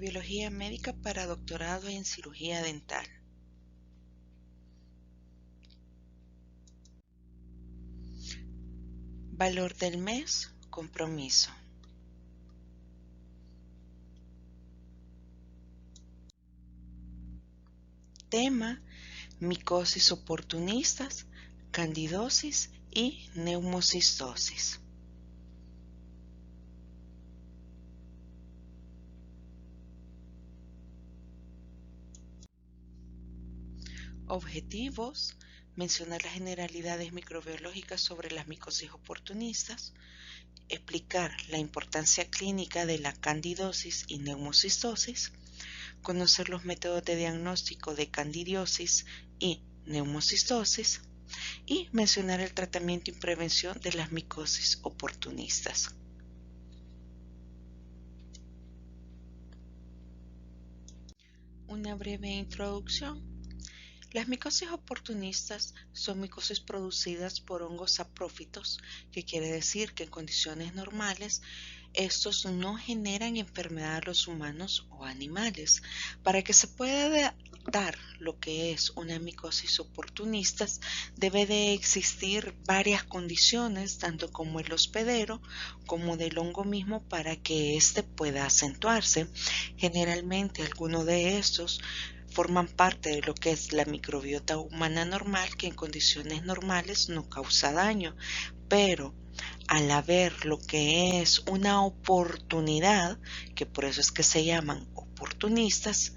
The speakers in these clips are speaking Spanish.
Microbiología médica para doctorado en cirugía dental. Valor del mes, compromiso. Tema, micosis oportunistas, candidosis y neumocistosis. Objetivos, mencionar las generalidades microbiológicas sobre las micosis oportunistas, explicar la importancia clínica de la candidosis y neumocistosis, conocer los métodos de diagnóstico de candidiosis y neumocistosis y mencionar el tratamiento y prevención de las micosis oportunistas. Una breve introducción. Las micosis oportunistas son micosis producidas por hongos saprófitos, que quiere decir que en condiciones normales estos no generan enfermedad a los humanos o animales. Para que se pueda dar lo que es una micosis oportunista, debe de existir varias condiciones, tanto como el hospedero como del hongo mismo, para que éste pueda acentuarse. Generalmente algunos de estos forman parte de lo que es la microbiota humana normal, que en condiciones normales no causa daño, pero al haber lo que es una oportunidad, que por eso es que se llaman oportunistas,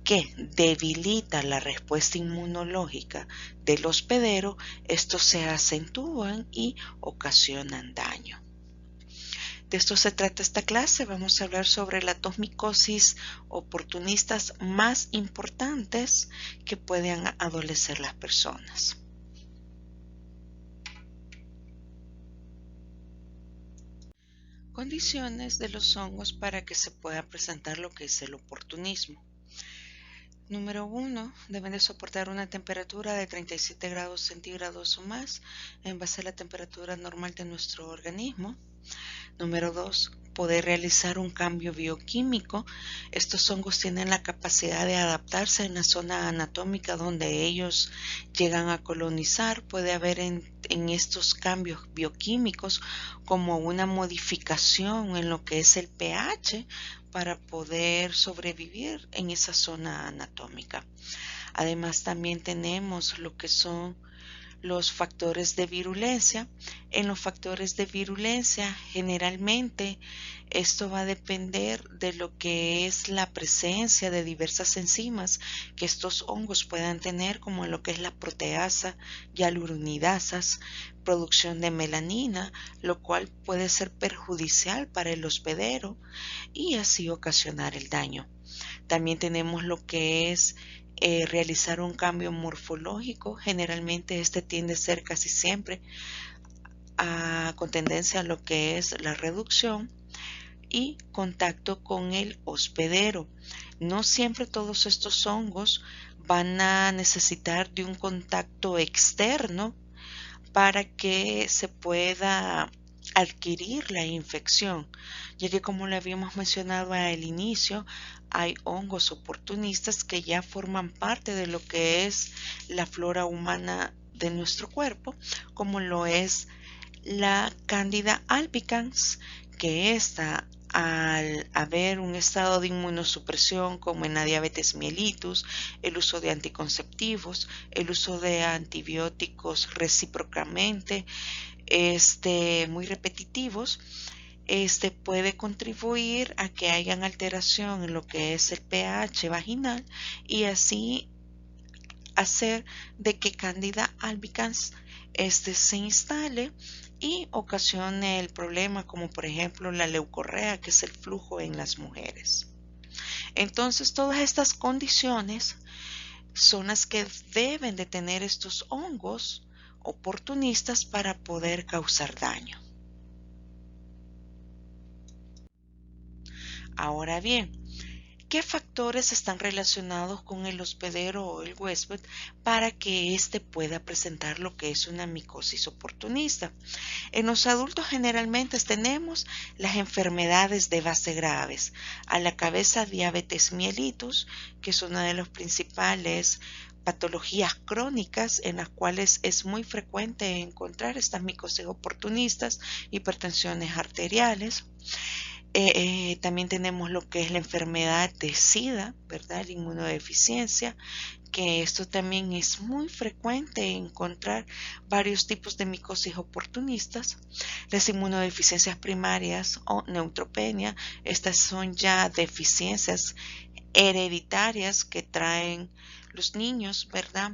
que debilita la respuesta inmunológica del hospedero, estos se acentúan y ocasionan daño. De esto se trata esta clase. Vamos a hablar sobre las dos micosis oportunistas más importantes que pueden adolecer las personas. Condiciones de los hongos para que se pueda presentar lo que es el oportunismo. Número 1. Deben de soportar una temperatura de 37 grados centígrados o más en base a la temperatura normal de nuestro organismo. Número 2. Poder realizar un cambio bioquímico. Estos hongos tienen la capacidad de adaptarse en la zona anatómica donde ellos llegan a colonizar. Puede haber en estos cambios bioquímicos como una modificación en lo que es el pH para poder sobrevivir en esa zona anatómica. Además, también tenemos lo que son los factores de virulencia. En los factores de virulencia, generalmente esto va a depender de lo que es la presencia de diversas enzimas que estos hongos puedan tener, como lo que es la proteasa, hialuronidasas, producción de melanina, lo cual puede ser perjudicial para el hospedero y así ocasionar el daño. También tenemos lo que es realizar un cambio morfológico. Generalmente este tiende a ser casi siempre con tendencia a lo que es la reducción y contacto con el hospedero. No siempre todos estos hongos van a necesitar de un contacto externo para que se pueda adquirir la infección, ya que, como le habíamos mencionado al inicio, hay hongos oportunistas que ya forman parte de lo que es la flora humana de nuestro cuerpo, como lo es la Candida albicans, que esta, al haber un estado de inmunosupresión como en la diabetes mellitus, el uso de anticonceptivos, el uso de antibióticos recíprocamente, muy repetitivos, puede contribuir a que hayan alteración en lo que es el pH vaginal y así hacer de que Candida albicans se instale y ocasione el problema, como por ejemplo la leucorrea, que es el flujo en las mujeres. Entonces, todas estas condiciones son las que deben de tener estos hongos oportunistas para poder causar daño. Ahora bien, ¿Qué factores están relacionados con el hospedero o el huésped para que éste pueda presentar lo que es una micosis oportunista? En los adultos generalmente tenemos las enfermedades de base graves. A la cabeza diabetes mellitus, que es una de las principales patologías crónicas en las cuales es muy frecuente encontrar estas micosis oportunistas, hipertensiones arteriales. También tenemos lo que es la enfermedad de SIDA, ¿verdad? La inmunodeficiencia, que esto también es muy frecuente encontrar varios tipos de micosis oportunistas. Las inmunodeficiencias primarias o neutropenia, estas son ya deficiencias hereditarias que traen los niños, ¿verdad?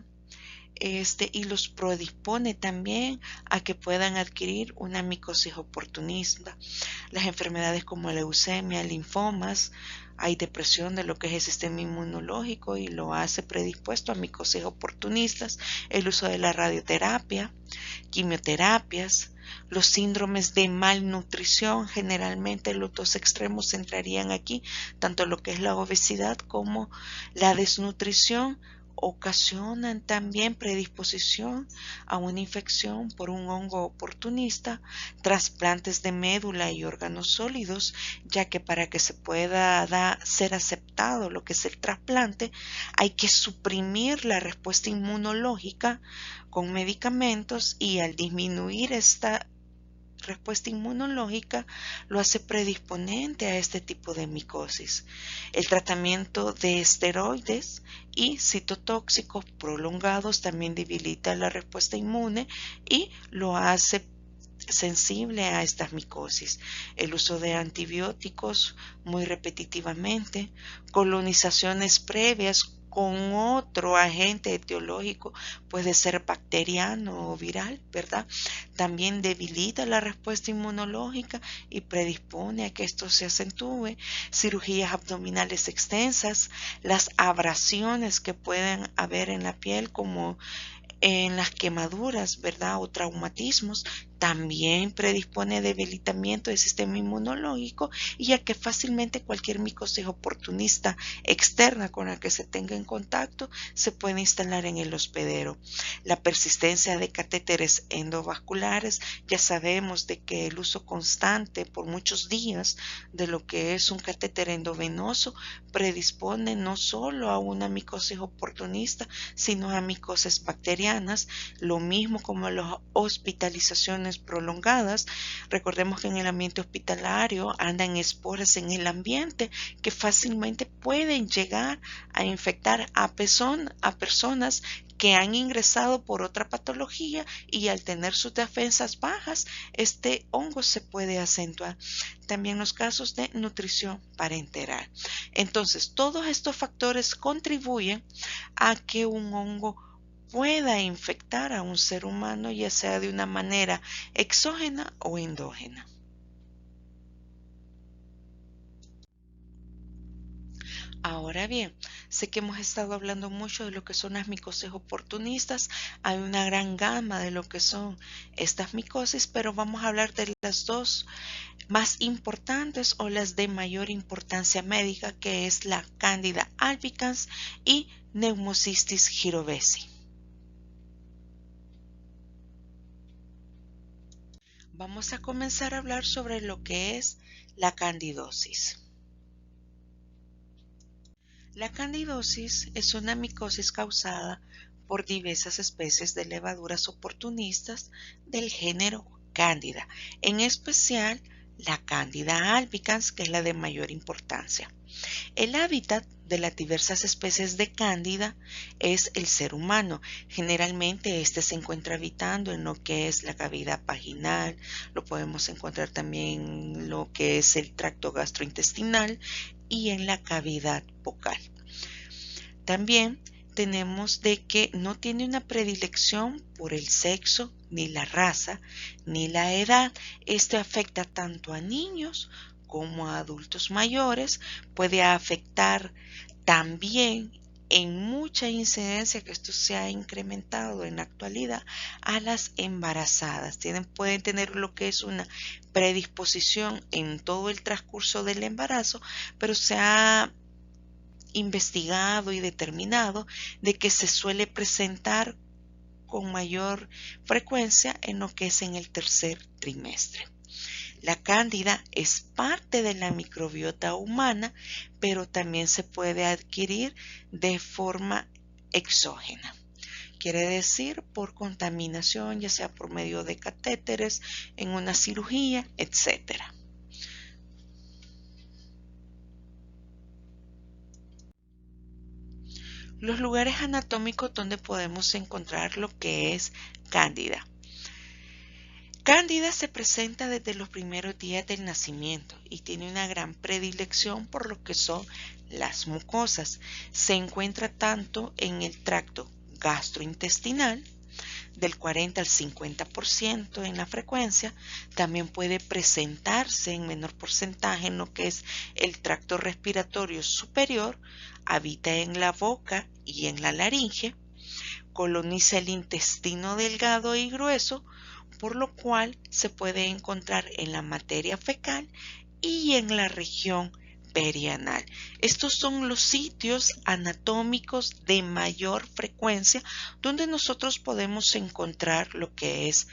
Y los predispone también a que puedan adquirir una micosis oportunista. Las enfermedades como leucemia, linfomas, hay depresión de lo que es el sistema inmunológico y lo hace predispuesto a micosis oportunistas, el uso de la radioterapia, quimioterapias, los síndromes de malnutrición, generalmente los dos extremos entrarían aquí, tanto lo que es la obesidad como la desnutrición ocasionan también predisposición a una infección por un hongo oportunista, trasplantes de médula y órganos sólidos, ya que para que se pueda ser aceptado lo que es el trasplante, hay que suprimir la respuesta inmunológica con medicamentos y al disminuir esta respuesta inmunológica lo hace predisponente a este tipo de micosis. El tratamiento de esteroides y citotóxicos prolongados también debilita la respuesta inmune y lo hace sensible a estas micosis. El uso de antibióticos muy repetitivamente, colonizaciones previas con otro agente etiológico, puede ser bacteriano o viral, ¿verdad? También debilita la respuesta inmunológica y predispone a que esto se acentúe. Cirugías abdominales extensas, las abrasiones que pueden haber en la piel como en las quemaduras, ¿verdad? O traumatismos, también predispone debilitamiento del sistema inmunológico y a que fácilmente cualquier micosis oportunista externa con la que se tenga en contacto se puede instalar en el hospedero. La persistencia de catéteres endovasculares, ya sabemos de que el uso constante por muchos días de lo que es un catéter endovenoso predispone no solo a una micosis oportunista, sino a micosis bacterianas, lo mismo como las hospitalizaciones prolongadas. Recordemos que en el ambiente hospitalario andan esporas en el ambiente que fácilmente pueden llegar a infectar a personas que han ingresado por otra patología y al tener sus defensas bajas, este hongo se puede acentuar. También los casos de nutrición parenteral. Entonces, todos estos factores contribuyen a que un hongo pueda infectar a un ser humano, ya sea de una manera exógena o endógena. Ahora bien, sé que hemos estado hablando mucho de lo que son las micosis oportunistas, hay una gran gama de lo que son estas micosis, pero vamos a hablar de las dos más importantes o las de mayor importancia médica, que es la Candida albicans y Pneumocystis jirovesi. Vamos a comenzar a hablar sobre lo que es la candidosis. La candidosis es una micosis causada por diversas especies de levaduras oportunistas del género Cándida, en especial la Candida albicans, que es la de mayor importancia. El hábitat de las diversas especies de cándida es el ser humano. Generalmente este se encuentra habitando en lo que es la cavidad vaginal, lo podemos encontrar también en lo que es el tracto gastrointestinal y en la cavidad bucal. También tenemos de que no tiene una predilección por el sexo, ni la raza, ni la edad. Esto afecta tanto a niños como a adultos mayores, puede afectar también en mucha incidencia, que esto se ha incrementado en la actualidad, a las embarazadas. Pueden tener lo que es una predisposición en todo el transcurso del embarazo, pero se ha investigado y determinado de que se suele presentar con mayor frecuencia en lo que es en el tercer trimestre. La cándida es parte de la microbiota humana, pero también se puede adquirir de forma exógena. Quiere decir por contaminación, ya sea por medio de catéteres, en una cirugía, etc. Los lugares anatómicos donde podemos encontrar lo que es cándida. Cándida se presenta desde los primeros días del nacimiento y tiene una gran predilección por lo que son las mucosas. Se encuentra tanto en el tracto gastrointestinal, del 40 al 50% en la frecuencia. También puede presentarse en menor porcentaje en lo que es el tracto respiratorio superior, habita en la boca y en la laringe, coloniza el intestino delgado y grueso, por lo cual se puede encontrar en la materia fecal y en la región perianal. Estos son los sitios anatómicos de mayor frecuencia donde nosotros podemos encontrar lo que es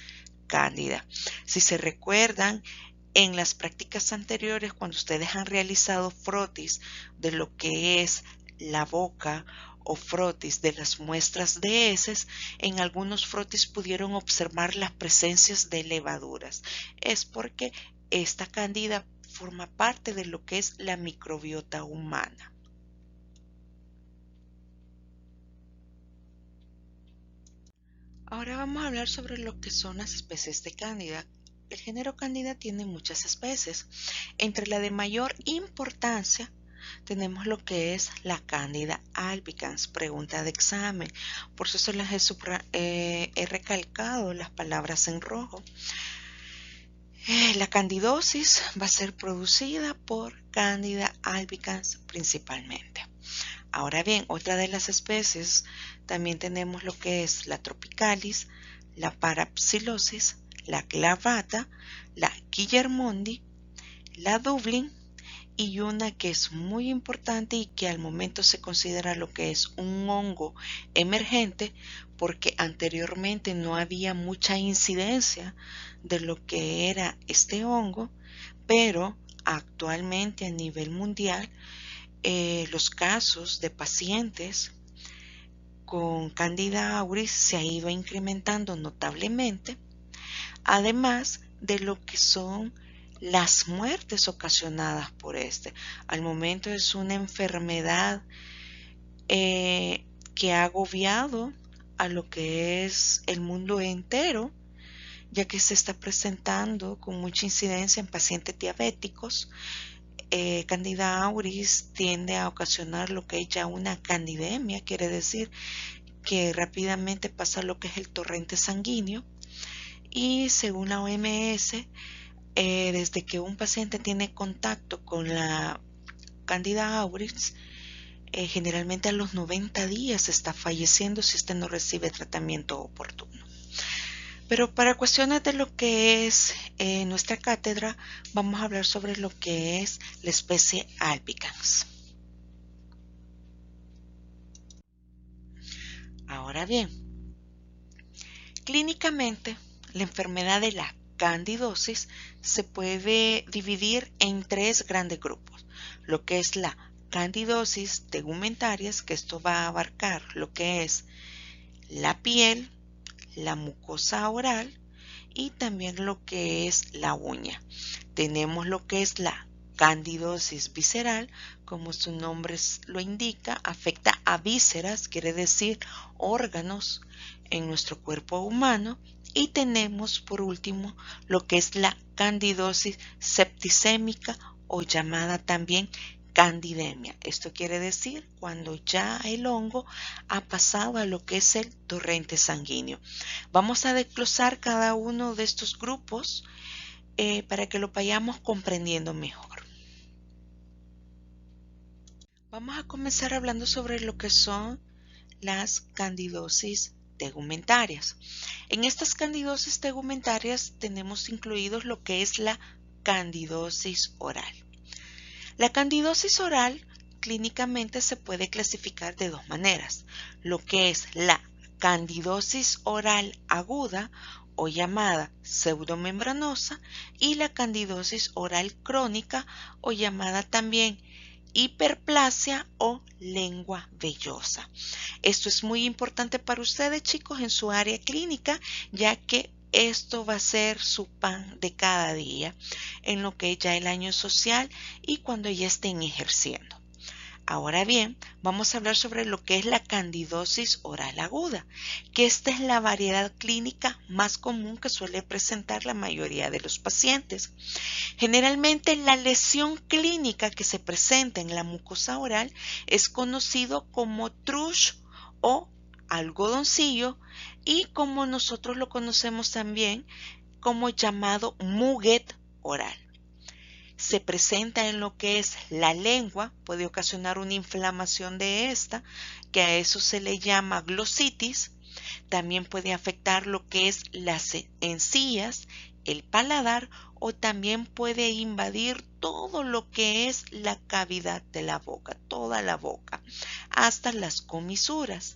cándida. Si se recuerdan, en las prácticas anteriores, cuando ustedes han realizado frotis de lo que es la boca o frotis de las muestras de heces, en algunos frotis pudieron observar las presencias de levaduras. Es porque esta cándida forma parte de lo que es la microbiota humana. Ahora vamos a hablar sobre lo que son las especies de cándida. El género cándida tiene muchas especies. Entre la de mayor importancia tenemos lo que es la Candida albicans, pregunta de examen. Por eso se las he recalcado las palabras en rojo. La candidosis va a ser producida por Candida albicans principalmente. Ahora bien, otra de las especies también tenemos lo que es la tropicalis, la parapsilosis, la clavata, la guillermondi, la dublin y una que es muy importante y que al momento se considera lo que es un hongo emergente porque anteriormente no había mucha incidencia de lo que era este hongo, pero actualmente a nivel mundial los casos de pacientes con Candida auris se ha ido incrementando notablemente, además de lo que son las muertes ocasionadas por este. Al momento es una enfermedad que ha agobiado a lo que es el mundo entero, ya que se está presentando con mucha incidencia en pacientes diabéticos. Candida auris tiende a ocasionar lo que es ya una candidemia, quiere decir que rápidamente pasa lo que es el torrente sanguíneo, y según la OMS, desde que un paciente tiene contacto con la Candida auris, generalmente a los 90 días está falleciendo si este no recibe tratamiento oportuno. Pero para cuestiones de lo que es nuestra cátedra, vamos a hablar sobre lo que es la especie albicans. Ahora bien, clínicamente, la enfermedad de la candidosis se puede dividir en tres grandes grupos. Lo que es la candidosis tegumentarias, que esto va a abarcar lo que es la piel, la mucosa oral y también lo que es la uña. Tenemos lo que es la candidosis visceral, como su nombre lo indica, afecta a vísceras, quiere decir órganos en nuestro cuerpo humano. Y tenemos por último lo que es la candidosis septicémica o llamada también candidemia. Esto quiere decir cuando ya el hongo ha pasado a lo que es el torrente sanguíneo. Vamos a desglosar cada uno de estos grupos para que lo vayamos comprendiendo mejor. Vamos a comenzar hablando sobre lo que son las candidosis tegumentarias. En estas candidosis tegumentarias tenemos incluidos lo que es la candidosis oral. La candidosis oral clínicamente se puede clasificar de dos maneras, lo que es la candidosis oral aguda o llamada pseudomembranosa y la candidosis oral crónica o llamada también hiperplasia o lengua vellosa. Esto es muy importante para ustedes, chicos, en su área clínica, ya que esto va a ser su pan de cada día en lo que es ya el año social y cuando ya estén ejerciendo. Ahora bien, vamos a hablar sobre lo que es la candidosis oral aguda, que esta es la variedad clínica más común que suele presentar la mayoría de los pacientes. Generalmente la lesión clínica que se presenta en la mucosa oral es conocido como thrush o algodoncillo y como nosotros lo conocemos también como llamado muguet oral. Se presenta en lo que es la lengua, puede ocasionar una inflamación de esta, que a eso se le llama glositis. También puede afectar lo que es las encías, el paladar o también puede invadir todo lo que es la cavidad de la boca, toda la boca, hasta las comisuras.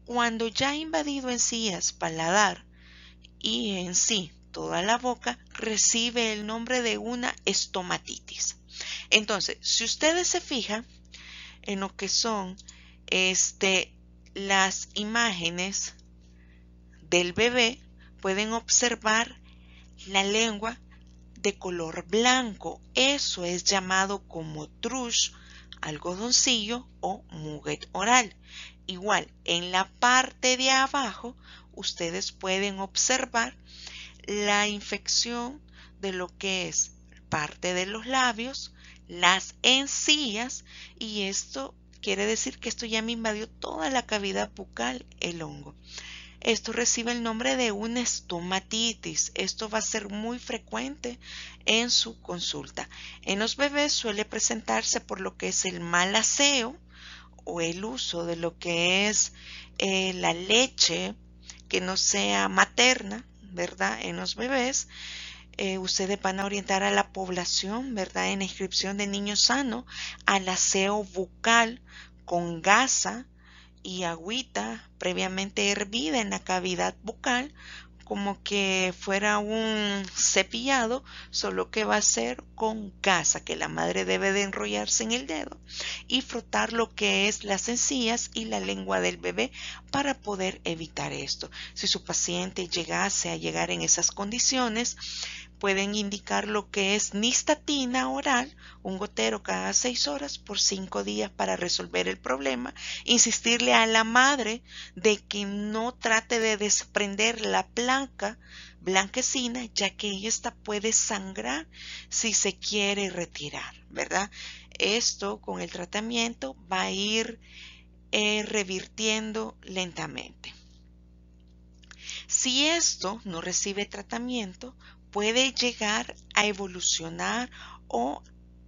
Cuando ya ha invadido encías, paladar y en sí toda la boca, recibe el nombre de una estomatitis. Entonces, si ustedes se fijan en lo que son las imágenes del bebé, pueden observar la lengua de color blanco. Eso es llamado como thrush, algodoncillo o muguet oral. Igual, en la parte de abajo, ustedes pueden observar la infección de lo que es parte de los labios, las encías, y esto quiere decir que esto ya me invadió toda la cavidad bucal, el hongo. Esto recibe el nombre de una estomatitis. Esto va a ser muy frecuente en su consulta. En los bebés suele presentarse por lo que es el mal aseo o el uso de lo que es la leche que no sea materna, ¿verdad? En los bebés, ustedes van a orientar a la población, ¿verdad? En la inscripción de niños sanos al aseo bucal con gasa y agüita previamente hervida en la cavidad bucal, como que fuera un cepillado, solo que va a ser con gasa, que la madre debe de enrollarse en el dedo y frotar lo que es las encías y la lengua del bebé para poder evitar esto. Si su paciente llegase a llegar en esas condiciones, pueden indicar lo que es nistatina oral, un gotero cada 6 horas por 5 días para resolver el problema. Insistirle a la madre de que no trate de desprender la placa blanquecina, ya que esta puede sangrar si se quiere retirar, ¿verdad? Esto con el tratamiento va a ir revirtiendo lentamente. Si esto no recibe tratamiento, puede llegar a evolucionar o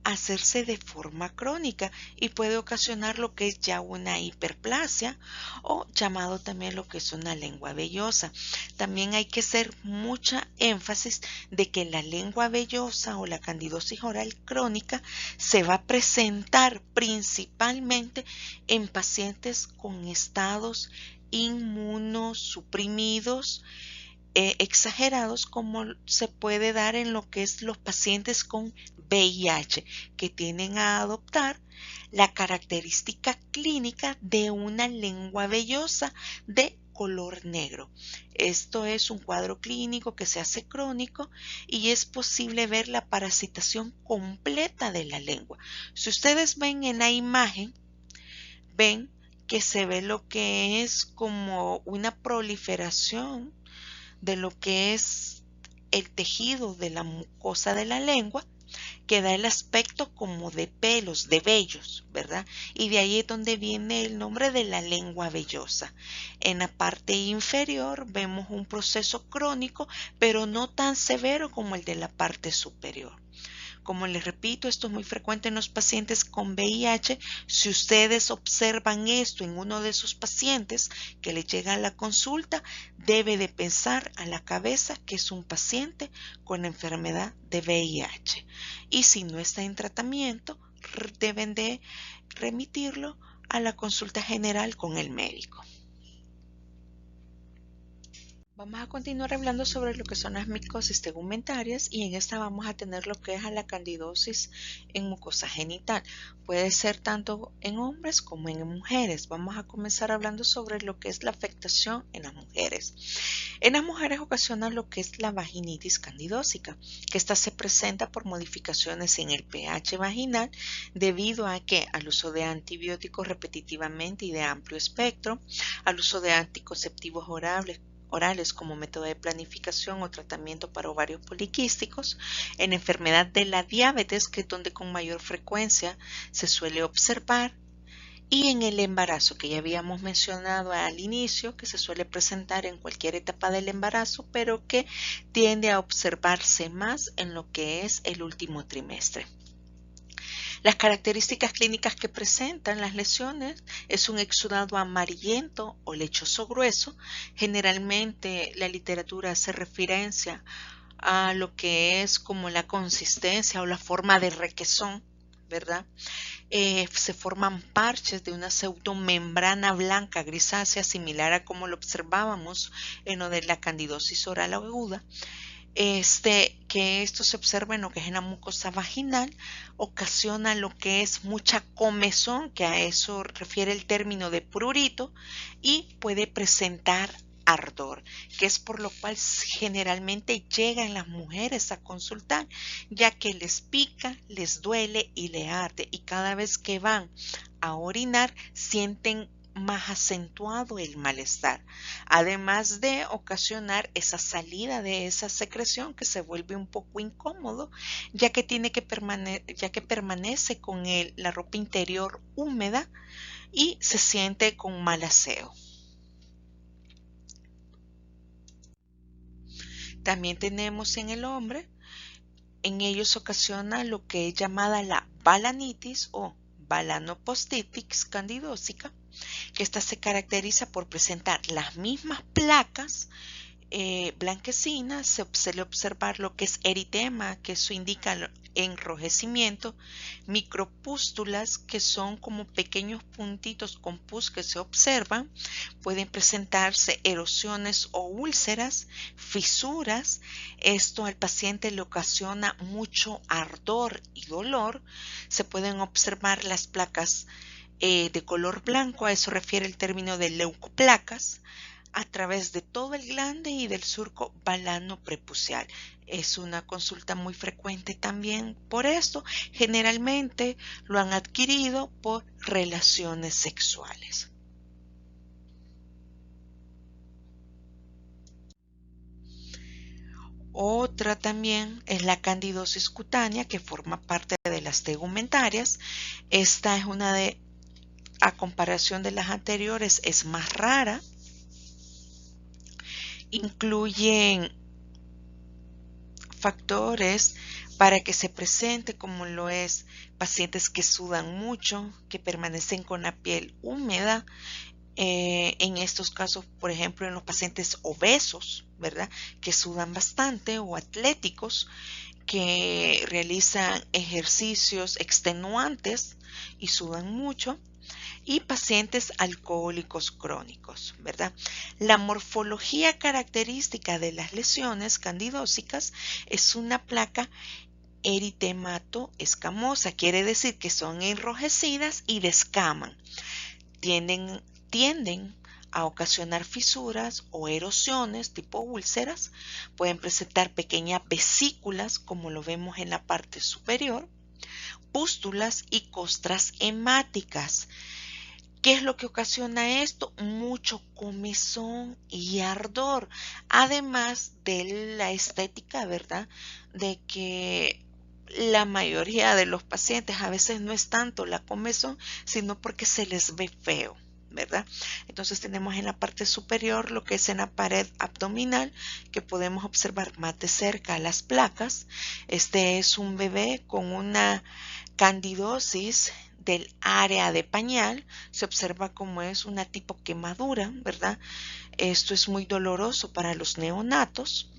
hacerse de forma crónica y puede ocasionar lo que es ya una hiperplasia o llamado también lo que es una lengua vellosa. También hay que hacer mucha énfasis de que la lengua vellosa o la candidosis oral crónica se va a presentar principalmente en pacientes con estados inmunosuprimidos exagerados, como se puede dar en lo que es los pacientes con VIH, que tienden a adoptar la característica clínica de una lengua vellosa de color negro. Esto es un cuadro clínico que se hace crónico y es posible ver la parasitación completa de la lengua. Si ustedes ven en la imagen, ven que se ve lo que es como una proliferación de lo que es el tejido de la mucosa de la lengua, que da el aspecto como de pelos, de vellos, ¿verdad? Y de ahí es donde viene el nombre de la lengua vellosa. En la parte inferior vemos un proceso crónico, pero no tan severo como el de la parte superior. Como les repito, esto es muy frecuente en los pacientes con VIH. Si ustedes observan esto en uno de sus pacientes que le llega a la consulta, debe de pensar a la cabeza que es un paciente con enfermedad de VIH. Y si no está en tratamiento, deben de remitirlo a la consulta general con el médico. Vamos a continuar hablando sobre lo que son las micosis tegumentarias y en esta vamos a tener lo que es a la candidosis en mucosa genital. Puede ser tanto en hombres como en mujeres. Vamos a comenzar hablando sobre lo que es la afectación en las mujeres. En las mujeres ocasiona lo que es la vaginitis candidósica, que esta se presenta por modificaciones en el pH vaginal debido a que al uso de antibióticos repetitivamente y de amplio espectro, al uso de anticonceptivos orales como método de planificación o tratamiento para ovarios poliquísticos, en enfermedad de la diabetes, que es donde con mayor frecuencia se suele observar, y en el embarazo, que ya habíamos mencionado al inicio, que se suele presentar en cualquier etapa del embarazo, pero que tiende a observarse más en lo que es el último trimestre. Las características clínicas que presentan las lesiones es un exudado amarillento o lechoso grueso. Generalmente la literatura hace referencia a lo que es como la consistencia o la forma de requesón, ¿verdad? Se forman parches de una pseudomembrana blanca grisácea similar a como lo observábamos en lo de la candidosis oral aguda. Que esto se observa en lo que es en la mucosa vaginal, ocasiona lo que es mucha comezón, que a eso refiere el término de prurito, y puede presentar ardor, que es por lo cual generalmente llegan las mujeres a consultar, ya que les pica, les duele y le arde, y cada vez que van a orinar sienten más acentuado el malestar, además de ocasionar esa salida de esa secreción que se vuelve un poco incómodo, ya que permanece con la ropa interior húmeda y se siente con mal aseo. También tenemos en el hombre, en ellos ocasiona lo que es llamada la balanitis o balanopostitis candidósica, que esta se caracteriza por presentar las mismas placas blanquecinas, se suele observar lo que es eritema, que eso indica enrojecimiento, micropústulas, que son como pequeños puntitos con pus que se observan, pueden presentarse erosiones o úlceras, fisuras, esto al paciente le ocasiona mucho ardor y dolor, se pueden observar las placas de color blanco, a eso refiere el término de leucoplacas, a través de todo el glande y del surco balano prepucial. Es una consulta muy frecuente también por esto. Generalmente lo han adquirido por relaciones sexuales. Otra también es la candidosis cutánea, que forma parte de las tegumentarias. Esta es una de, a comparación de las anteriores, es más rara. Incluyen factores para que se presente, como lo es pacientes que sudan mucho, que permanecen con la piel húmeda. En estos casos, por ejemplo, en los pacientes obesos, ¿verdad? Que sudan bastante, o atléticos, que realizan ejercicios extenuantes y sudan mucho, y pacientes alcohólicos crónicos, ¿verdad? La morfología característica de las lesiones candidósicas es una placa eritemato-escamosa, quiere decir que son enrojecidas y descaman. Tienden a ocasionar fisuras o erosiones tipo úlceras, pueden presentar pequeñas vesículas, como lo vemos en la parte superior, pústulas y costras hemáticas. ¿Qué es lo que ocasiona esto? Mucho comezón y ardor, además de la estética, ¿verdad? De que la mayoría de los pacientes a veces no es tanto la comezón, sino porque se les ve feo, ¿verdad? Entonces tenemos en la parte superior lo que es en la pared abdominal, que podemos observar más de cerca las placas. Este es un bebé con una candidosis del área de pañal, se observa como es una tipo quemadura, ¿verdad? Esto es muy doloroso para los neonatos.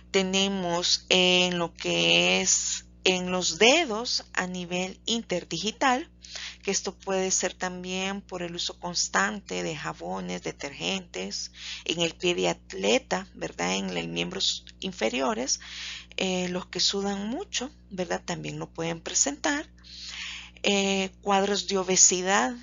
Tenemos en lo que es en los dedos a nivel interdigital, que esto puede ser también por el uso constante de jabones, detergentes, en el pie de atleta, ¿verdad? En los miembros inferiores, los que sudan mucho, ¿verdad? También lo pueden presentar. Cuadros de obesidad,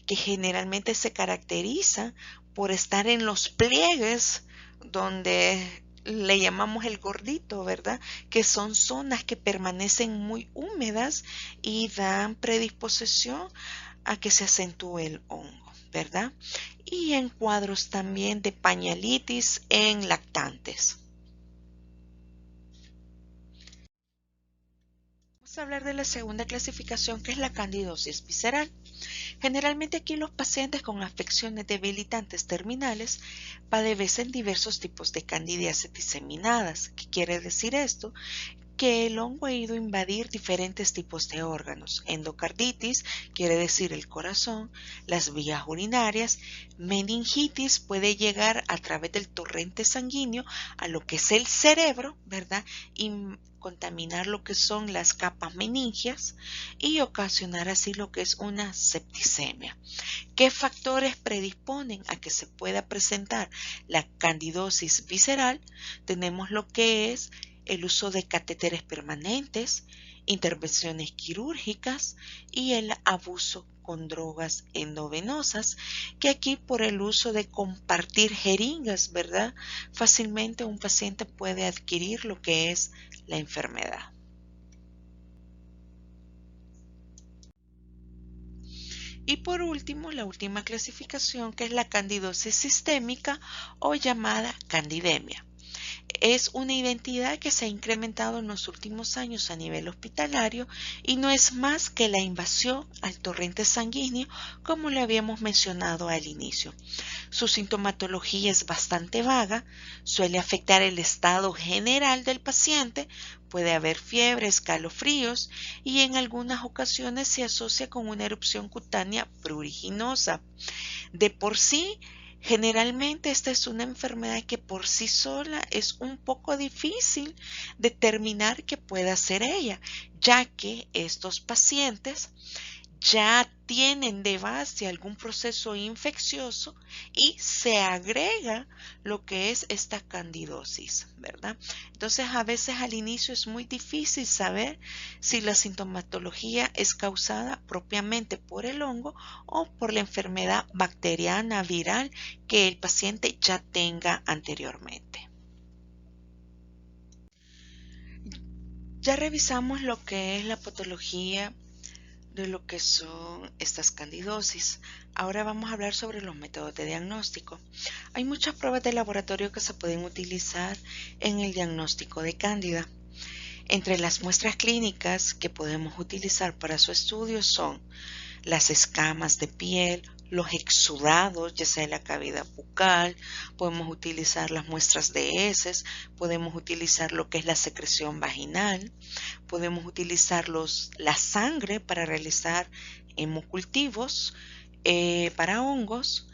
que generalmente se caracteriza por estar en los pliegues donde le llamamos el gordito, ¿verdad? Que son zonas que permanecen muy húmedas y dan predisposición a que se acentúe el hongo, ¿verdad? Y en cuadros también de pañalitis en lactantes. Vamos a hablar de la segunda clasificación, que es la candidosis visceral. Generalmente aquí los pacientes con afecciones debilitantes terminales padecen diversos tipos de candidiasis diseminadas. ¿Qué quiere decir esto? Que el hongo ha ido a invadir diferentes tipos de órganos. Endocarditis quiere decir el corazón, las vías urinarias. Meningitis puede llegar a través del torrente sanguíneo a lo que es el cerebro, ¿verdad? Y contaminar lo que son las capas meningias y ocasionar así lo que es una septicemia. ¿Qué factores predisponen a que se pueda presentar la candidosis visceral? Tenemos lo que es el uso de catéteres permanentes, intervenciones quirúrgicas y el abuso con drogas endovenosas, que aquí por el uso de compartir jeringas, ¿verdad? Fácilmente un paciente puede adquirir lo que es la enfermedad. Y por último, la última clasificación, que es la candidosis sistémica o llamada candidemia. Es una identidad que se ha incrementado en los últimos años a nivel hospitalario y no es más que la invasión al torrente sanguíneo, como le habíamos mencionado al inicio. Su sintomatología es bastante vaga, suele afectar el estado general del paciente, puede haber fiebre, escalofríos y en algunas ocasiones se asocia con una erupción cutánea pruriginosa. De por sí, generalmente esta es una enfermedad que por sí sola es un poco difícil determinar qué pueda ser ella, ya que estos pacientes ya tienen de base algún proceso infeccioso y se agrega lo que es esta candidosis, ¿verdad? Entonces a veces al inicio es muy difícil saber si la sintomatología es causada propiamente por el hongo o por la enfermedad bacteriana viral que el paciente ya tenga anteriormente. Ya revisamos lo que es la patología de lo que son estas candidosis. Ahora vamos a hablar sobre los métodos de diagnóstico. Hay muchas pruebas de laboratorio que se pueden utilizar en el diagnóstico de cándida. Entre las muestras clínicas que podemos utilizar para su estudio son las escamas de piel, los exudados, ya sea en la cavidad bucal, podemos utilizar las muestras de heces, podemos utilizar lo que es la secreción vaginal, podemos utilizar la sangre para realizar hemocultivos para hongos,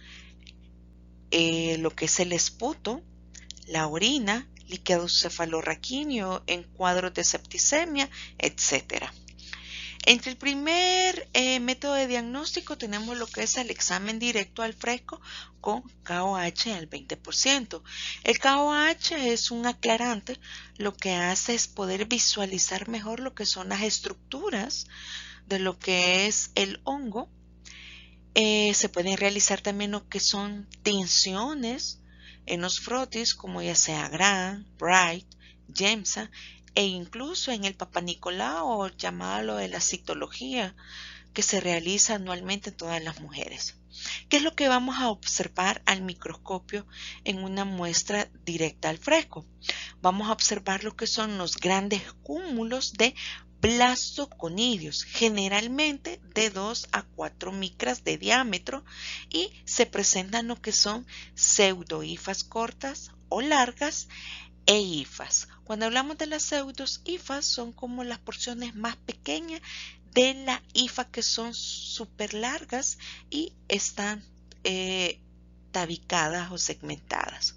lo que es el esputo, la orina, líquido cefalorraquíneo en cuadros de septicemia, etcétera. Entre el primer método de diagnóstico tenemos lo que es el examen directo al fresco con KOH al 20%. El KOH es un aclarante, lo que hace es poder visualizar mejor lo que son las estructuras de lo que es el hongo. Se pueden realizar también lo que son tinciones en los frotis, como ya sea Gram, Bright, Gemsa, e incluso en el Papa Nicolau, llamado de la citología, que se realiza anualmente en todas las mujeres. ¿Qué es lo que vamos a observar al microscopio en una muestra directa al fresco? Vamos a observar lo que son los grandes cúmulos de blastoconidios, generalmente de 2 a 4 micras de diámetro, y se presentan lo que son pseudohifas cortas o largas e hifas. Cuando hablamos de las pseudohifas son como las porciones más pequeñas de la hifa, que son súper largas y están tabicadas o segmentadas.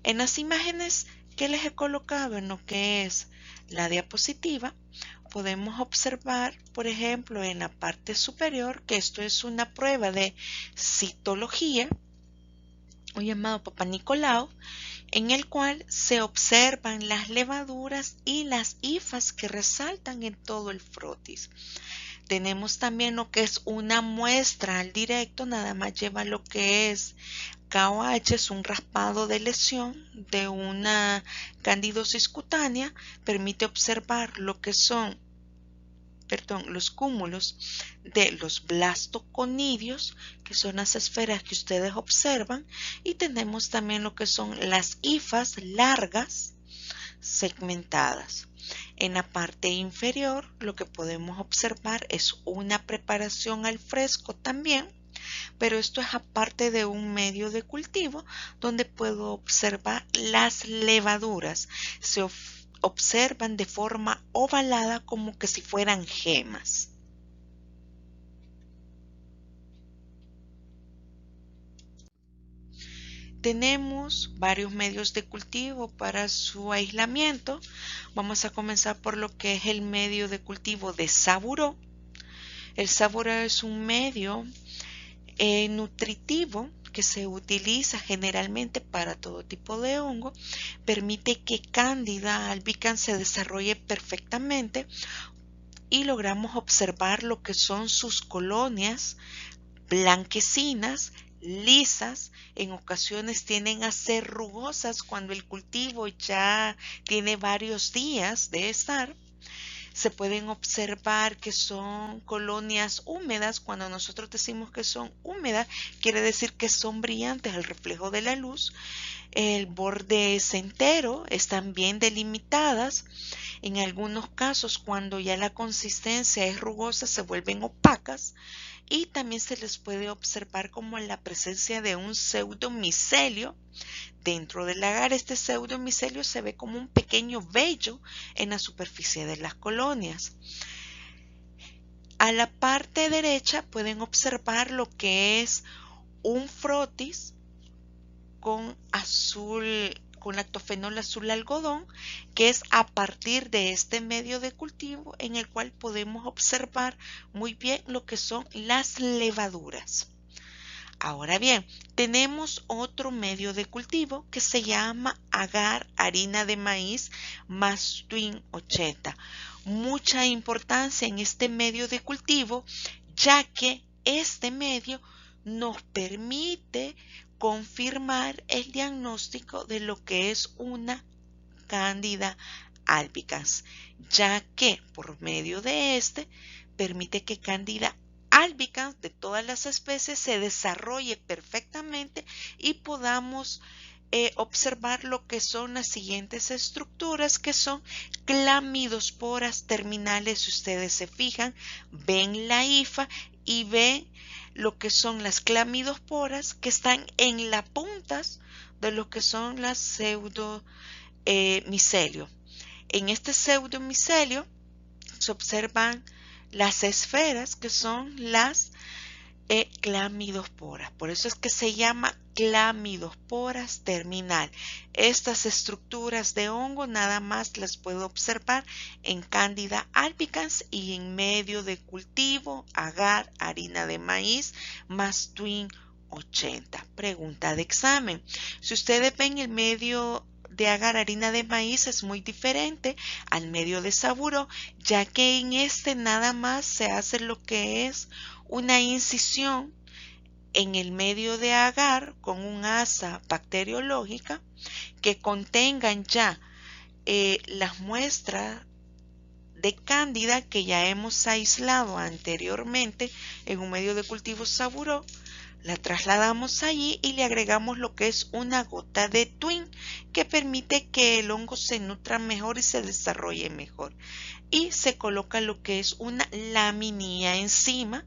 En las imágenes que les he colocado en lo que es la diapositiva, podemos observar, por ejemplo, en la parte superior, que esto es una prueba de citología, o llamado Papá Nicolau, en el cual se observan las levaduras y las hifas que resaltan en todo el frotis. Tenemos también lo que es una muestra al directo, nada más lleva lo que es KOH, es un raspado de lesión de una candidosis cutánea, permite observar lo que son los cúmulos de los blastoconidios, que son las esferas que ustedes observan, y tenemos también lo que son las hifas largas segmentadas. En la parte inferior lo que podemos observar es una preparación al fresco también, pero esto es aparte de un medio de cultivo donde puedo observar las levaduras. Se observan de forma ovalada como que si fueran gemas. Tenemos varios medios de cultivo para su aislamiento. Vamos a comenzar por lo que es el medio de cultivo de Saburó. El Saburó es un medio nutritivo que se utiliza generalmente para todo tipo de hongo, permite que Candida albicans se desarrolle perfectamente y logramos observar lo que son sus colonias blanquecinas, lisas, en ocasiones tienden a ser rugosas cuando el cultivo ya tiene varios días de estar. Se pueden observar que son colonias húmedas. Cuando nosotros decimos que son húmedas, quiere decir que son brillantes al reflejo de la luz. El borde es entero, están bien delimitadas. En algunos casos, cuando ya la consistencia es rugosa, se vuelven opacas. Y también se les puede observar como la presencia de un pseudomicelio dentro del agar. Este pseudomicelio se ve como un pequeño vello en la superficie de las colonias. A la parte derecha pueden observar lo que es un frotis con lactofenol azul algodón, que es a partir de este medio de cultivo en el cual podemos observar muy bien lo que son las levaduras. Ahora bien, tenemos otro medio de cultivo que se llama agar harina de maíz más Twin 80. Mucha importancia en este medio de cultivo, ya que este medio nos permite confirmar el diagnóstico de lo que es una Candida albicans, ya que por medio de este permite que Candida albicans de todas las especies se desarrolle perfectamente y podamos observar lo que son las siguientes estructuras, que son clamidosporas terminales. Si ustedes se fijan, ven la hifa y ven lo que son las clamidosporas que están en las puntas de lo que son las pseudomicelio. En este pseudomicelio se observan las esferas que son las clamidosporas. Por eso es que se llama clamidosporas terminal. Estas estructuras de hongo nada más las puedo observar en Candida albicans y en medio de cultivo, agar, harina de maíz más Twin 80. Pregunta de examen. Si ustedes ven el medio de agar harina de maíz es muy diferente al medio de Saburó, ya que en este nada más se hace lo que es una incisión en el medio de agar con un asa bacteriológica que contengan ya las muestras de Cándida que ya hemos aislado anteriormente en un medio de cultivo Saburó. La trasladamos allí y le agregamos lo que es una gota de Twin que permite que el hongo se nutra mejor y se desarrolle mejor. Y se coloca lo que es una laminilla encima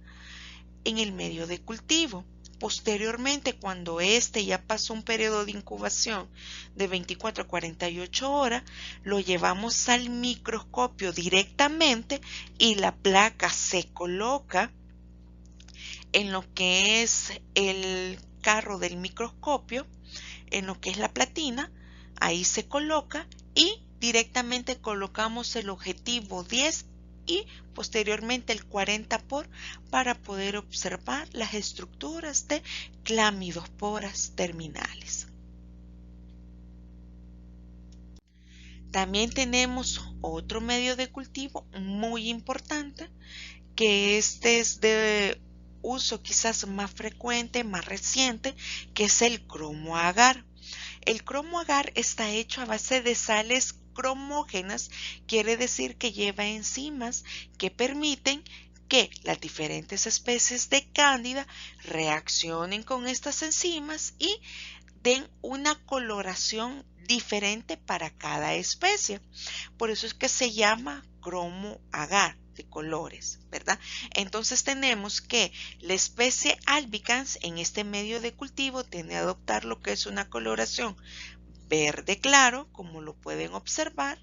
en el medio de cultivo. Posteriormente, cuando este ya pasó un periodo de incubación de 24 a 48 horas, lo llevamos al microscopio directamente y la placa se coloca en lo que es el carro del microscopio, en lo que es la platina, ahí se coloca y directamente colocamos el objetivo 10 y posteriormente el 40 por para poder observar las estructuras de clamidosporas terminales. También tenemos otro medio de cultivo muy importante, que este es de uso quizás más frecuente, más reciente, que es el cromoagar. El cromoagar está hecho a base de sales cromógenas, quiere decir que lleva enzimas que permiten que las diferentes especies de cándida reaccionen con estas enzimas y den una coloración diferente para cada especie. Por eso es que se llama cromoagar de colores, ¿verdad? Entonces tenemos que la especie albicans en este medio de cultivo tiene a adoptar lo que es una coloración verde claro, como lo pueden observar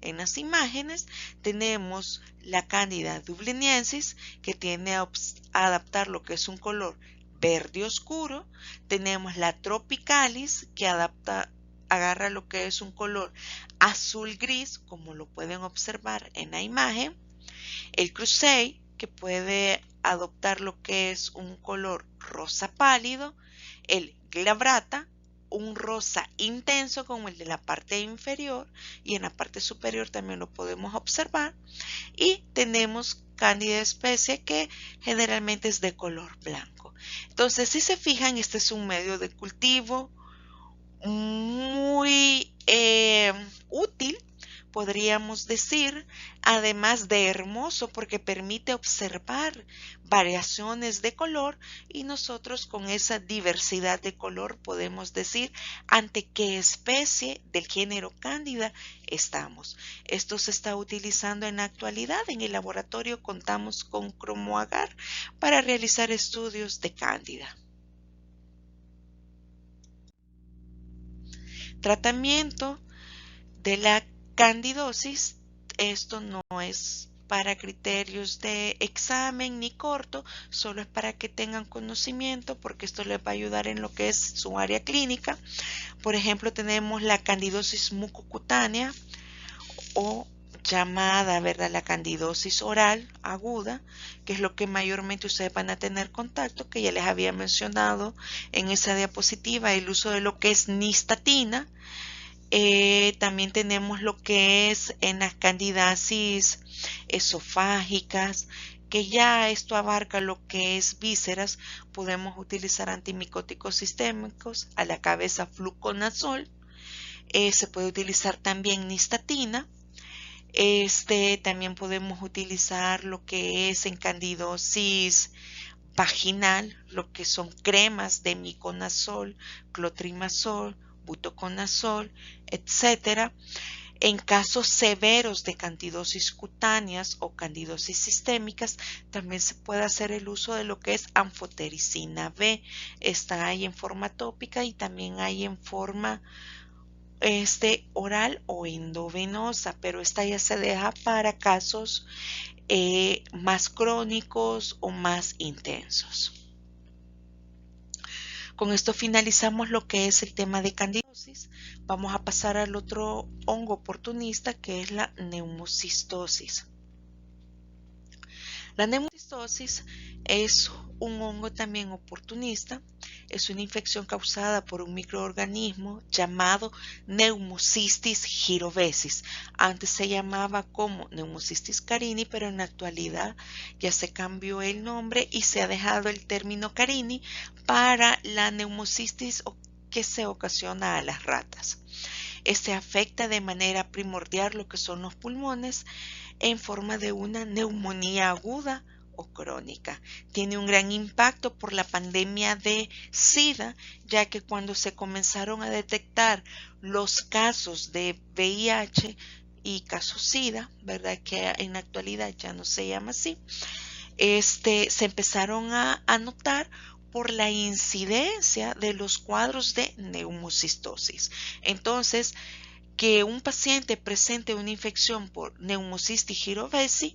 en las imágenes. Tenemos la Cándida dubliniensis, que tiene a adaptar lo que es un color verde oscuro. Tenemos la Tropicalis, que agarra lo que es un color azul gris, como lo pueden observar en la imagen. El Crusade, que puede adoptar lo que es un color rosa pálido. El Glabrata, un rosa intenso como el de la parte inferior, y en la parte superior también lo podemos observar. Y tenemos Cándida especie, que generalmente es de color blanco. Entonces, si se fijan, este es un medio de cultivo muy útil, podríamos decir, además de hermoso, porque permite observar variaciones de color, y nosotros con esa diversidad de color podemos decir ante qué especie del género Cándida estamos. Esto se está utilizando en la actualidad. En el laboratorio contamos con cromoagar para realizar estudios de Cándida. Tratamiento de la candidosis. Esto no es para criterios de examen ni corto, solo es para que tengan conocimiento, porque esto les va a ayudar en lo que es su área clínica. Por ejemplo, tenemos la candidosis mucocutánea, o llamada, ¿verdad?, la candidosis oral aguda, que es lo que mayormente ustedes van a tener contacto, que ya les había mencionado en esa diapositiva, el uso de lo que es nistatina. También tenemos lo que es en las candidiasis esofágicas, que ya esto abarca lo que es vísceras. Podemos utilizar antimicóticos sistémicos, a la cabeza fluconazol. Se puede utilizar también nistatina. También podemos utilizar lo que es en candidosis vaginal, lo que son cremas de miconazol, clotrimazol, butoconazol, etcétera. En casos severos de candidosis cutáneas o candidosis sistémicas, también se puede hacer el uso de lo que es anfotericina B. Esta hay en forma tópica y también hay en forma oral o endovenosa, pero esta ya se deja para casos más crónicos o más intensos. Con esto finalizamos lo que es el tema de candidosis. Vamos a pasar al otro hongo oportunista, que es la neumocistosis. La neumocistosis es un hongo también oportunista. Es una infección causada por un microorganismo llamado Pneumocystis gyrovesis. Antes se llamaba como Pneumocystis carini, pero en la actualidad ya se cambió el nombre y se ha dejado el término carini para la neumocystis que se ocasiona a las ratas. Este afecta de manera primordial lo que son los pulmones en forma de una neumonía aguda o crónica. Tiene un gran impacto por la pandemia de SIDA, ya que cuando se comenzaron a detectar los casos de VIH y casos SIDA, ¿verdad?, que en la actualidad ya no se llama así, se empezaron a notar por la incidencia de los cuadros de neumocistosis. Entonces, que un paciente presente una infección por Pneumocystis gyrovesi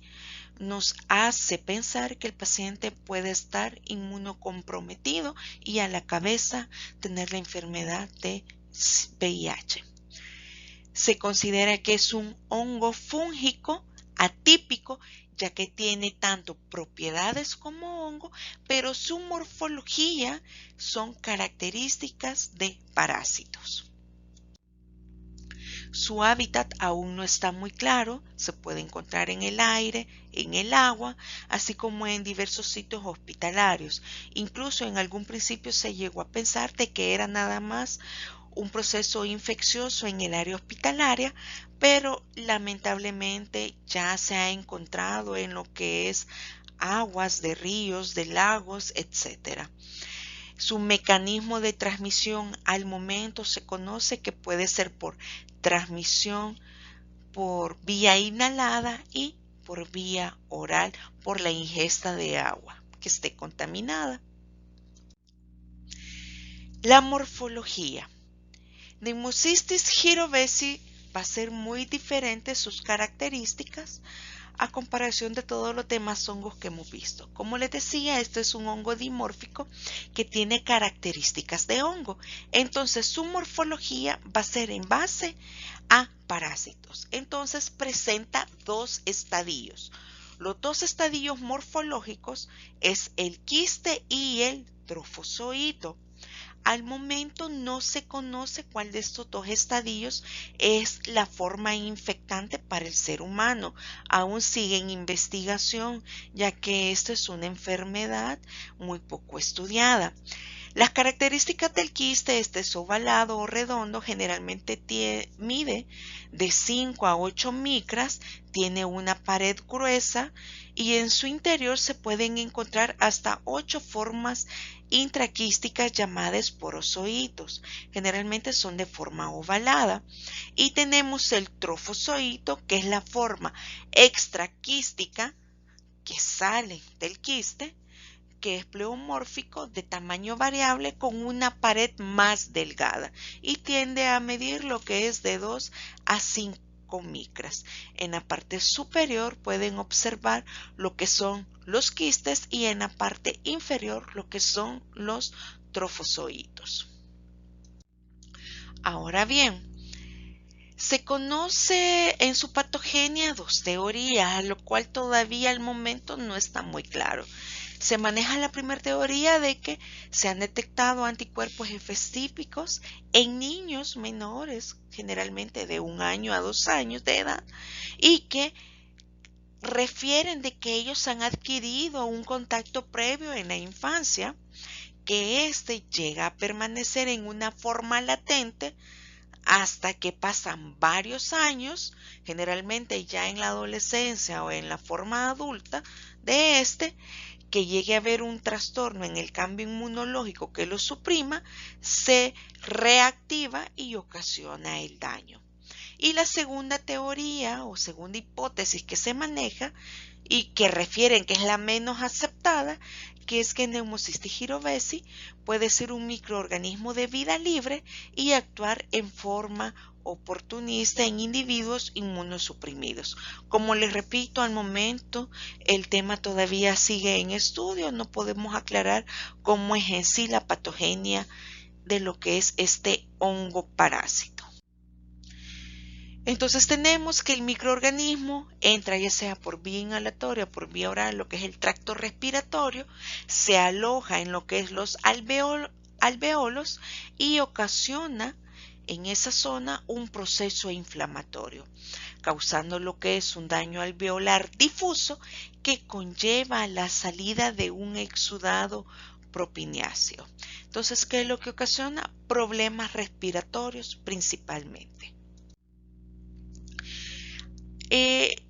nos hace pensar que el paciente puede estar inmunocomprometido y a la cabeza tener la enfermedad de VIH. Se considera que es un hongo fúngico atípico, ya que tiene tanto propiedades como hongo, pero su morfología son características de parásitos. Su hábitat aún no está muy claro, se puede encontrar en el aire, en el agua, así como en diversos sitios hospitalarios. Incluso en algún principio se llegó a pensar de que era nada más un proceso infeccioso en el área hospitalaria, pero lamentablemente ya se ha encontrado en lo que es aguas de ríos, de lagos, etc. Su mecanismo de transmisión al momento se conoce que puede ser por transmisión por vía inhalada y por vía oral por la ingesta de agua que esté contaminada. La morfología. Pneumocystis jirovesi va a ser muy diferente sus características a comparación de todos los demás hongos que hemos visto. Como les decía, este es un hongo dimórfico que tiene características de hongo. Entonces su morfología va a ser en base a parásitos. Entonces presenta dos estadios. Los dos estadios morfológicos es el quiste y el trofozoito. Al momento no se conoce cuál de estos dos estadios es la forma infectante para el ser humano. Aún sigue en investigación, ya que esta es una enfermedad muy poco estudiada. Las características del quiste, este es ovalado o redondo, generalmente mide de 5 a 8 micras, tiene una pared gruesa y en su interior se pueden encontrar hasta 8 formas intraquísticas llamadas esporozoitos. Generalmente son de forma ovalada. Y tenemos el trofozoito, que es la forma extraquística que sale del quiste, que es pleomórfico de tamaño variable con una pared más delgada y tiende a medir lo que es de 2 a 5 micras. En la parte superior pueden observar lo que son los quistes y en la parte inferior lo que son los trofozoitos. Ahora bien, se conoce en su patogenia dos teorías, lo cual todavía al momento no está muy claro. Se maneja la primera teoría de que se han detectado anticuerpos específicos en niños menores, generalmente de 1 año a 2 años de edad, y que refieren de que ellos han adquirido un contacto previo en la infancia, que éste llega a permanecer en una forma latente hasta que pasan varios años, generalmente ya en la adolescencia o en la forma adulta de que llegue a haber un trastorno en el cambio inmunológico que lo suprima, se reactiva y ocasiona el daño. Y la segunda teoría o segunda hipótesis que se maneja y que refieren que es la menos aceptada, que es que Pneumocystis jirovesi puede ser un microorganismo de vida libre y actuar en forma oportunista en individuos inmunosuprimidos. Como les repito, al momento el tema todavía sigue en estudio, no podemos aclarar cómo es en sí la patogenia de lo que es este hongo parásito. Entonces tenemos que el microorganismo entra ya sea por vía inhalatoria o por vía oral, lo que es el tracto respiratorio, se aloja en lo que es los alveolos y ocasiona en esa zona un proceso inflamatorio, causando lo que es un daño alveolar difuso que conlleva la salida de un exudado propináceo. Entonces, ¿qué es lo que ocasiona? Problemas respiratorios principalmente.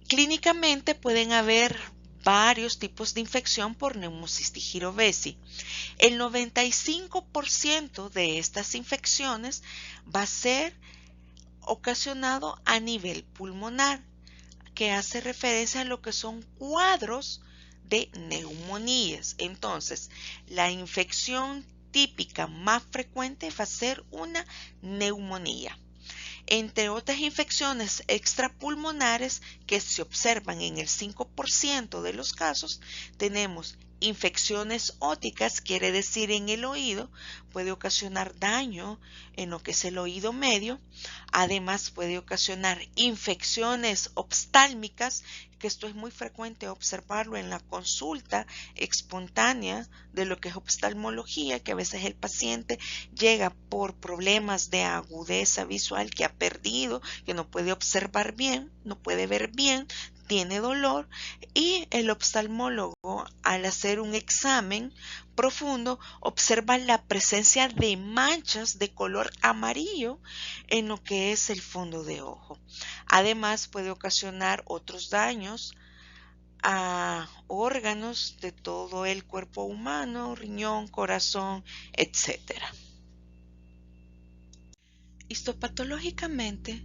Clínicamente pueden haber varios tipos de infección por Pneumocystis jirovesi. El 95% de estas infecciones va a ser ocasionado a nivel pulmonar, que hace referencia a lo que son cuadros de neumonías. Entonces, la infección típica más frecuente va a ser una neumonía. Entre otras infecciones extrapulmonares que se observan en el 5% de los casos, tenemos infecciones óticas, quiere decir en el oído, puede ocasionar daño en lo que es el oído medio. Además puede ocasionar infecciones oftálmicas, que esto es muy frecuente observarlo en la consulta espontánea de lo que es oftalmología, que a veces el paciente llega por problemas de agudeza visual que ha perdido, que no puede observar bien, no puede ver bien, tiene dolor, y el oftalmólogo, al hacer un examen profundo, observa la presencia de manchas de color amarillo en lo que es el fondo de ojo. Además, puede ocasionar otros daños a órganos de todo el cuerpo humano, riñón, corazón, etcétera. Histopatológicamente,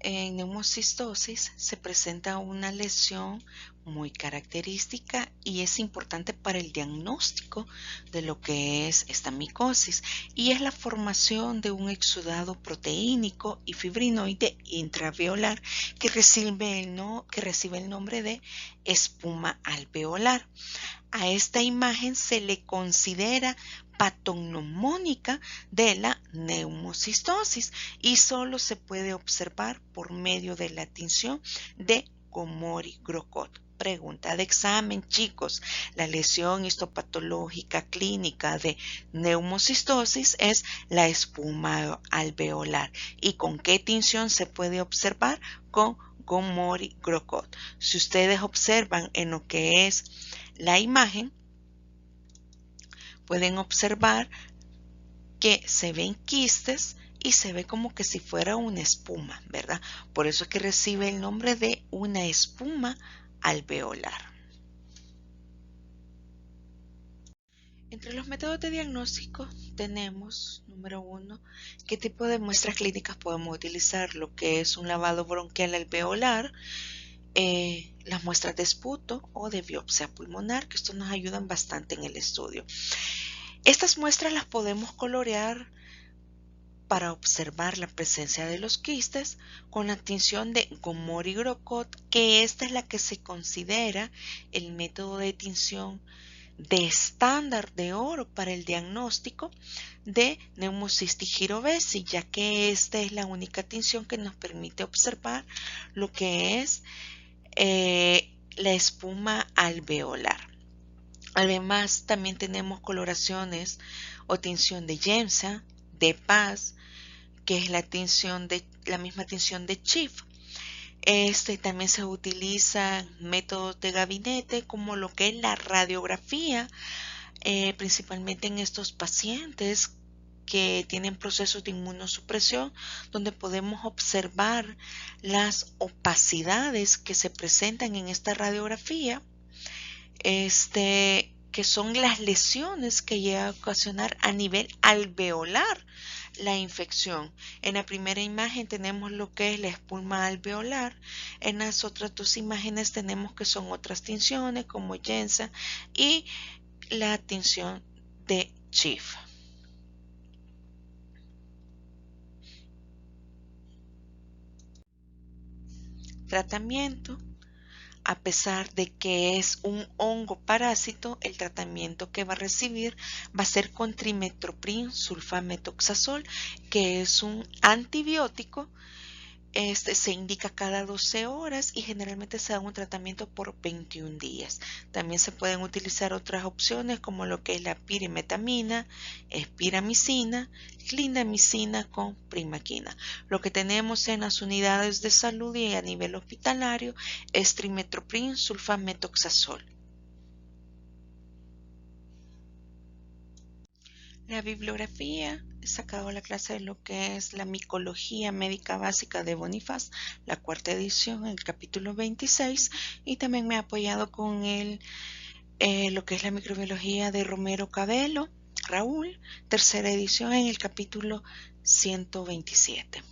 en neumocistosis se presenta una lesión muy característica y es importante para el diagnóstico de lo que es esta micosis, y es la formación de un exudado proteínico y fibrinoide intraalveolar que recibe el nombre de espuma alveolar. A esta imagen se le considera patognomónica de la neumocistosis y solo se puede observar por medio de la tinción de Komori-Grocott. Pregunta de examen, chicos. La lesión histopatológica clínica de neumocistosis es la espuma alveolar. ¿Y con qué tinción se puede observar? Con Komori-Grocott. Si ustedes observan en lo que es la imagen, pueden observar que se ven quistes y se ve como que si fuera una espuma, ¿verdad? Por eso es que recibe el nombre de una espuma alveolar. Entre los métodos de diagnóstico tenemos, número 1, qué tipo de muestras clínicas podemos utilizar, lo que es un lavado bronquial alveolar, las muestras de esputo o de biopsia pulmonar, que esto nos ayudan bastante en el estudio. Estas muestras las podemos colorear para observar la presencia de los quistes con la tinción de Komori-Grocott, que esta es la que se considera el método de tinción de estándar de oro para el diagnóstico de Pneumocystis jirovecii, ya que esta es la única tinción que nos permite observar lo que es la espuma alveolar. Además, también tenemos coloraciones o tinción de Giemsa, de Paz, que es la misma tinción de Schiff. También se utiliza métodos de gabinete como lo que es la radiografía, principalmente en estos pacientes que tienen procesos de inmunosupresión, donde podemos observar las opacidades que se presentan en esta radiografía, que son las lesiones que llega a ocasionar a nivel alveolar la infección. En la primera imagen tenemos lo que es la espuma alveolar, en las otras dos imágenes tenemos que son otras tinciones como Giemsa y la tinción de Schiff. Tratamiento. A pesar de que es un hongo parásito, el tratamiento que va a recibir va a ser con trimethoprim sulfametoxazol, que es un antibiótico. Se indica cada 12 horas y generalmente se da un tratamiento por 21 días. También se pueden utilizar otras opciones como lo que es la pirimetamina, espiramicina, clindamicina con primaquina. Lo que tenemos en las unidades de salud y a nivel hospitalario es trimethoprim sulfametoxazol. La bibliografía, he sacado la clase de lo que es la micología médica básica de Bonifaz, la cuarta edición, el capítulo 26, y también me he apoyado con lo que es la microbiología de Romero Cabello, Raúl, tercera edición, en el capítulo 127.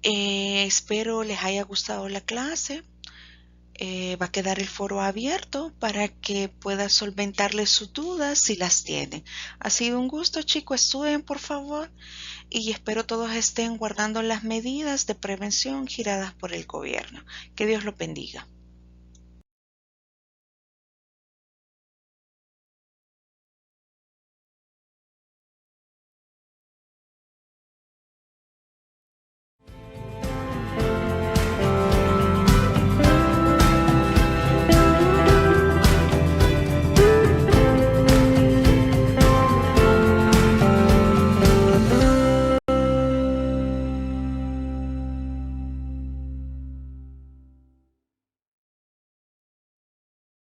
Espero les haya gustado la clase. Va a quedar el foro abierto para que pueda solventarles sus dudas si las tienen. Ha sido un gusto, chicos. Estudien, por favor, y espero todos estén guardando las medidas de prevención giradas por el gobierno. Que Dios los bendiga.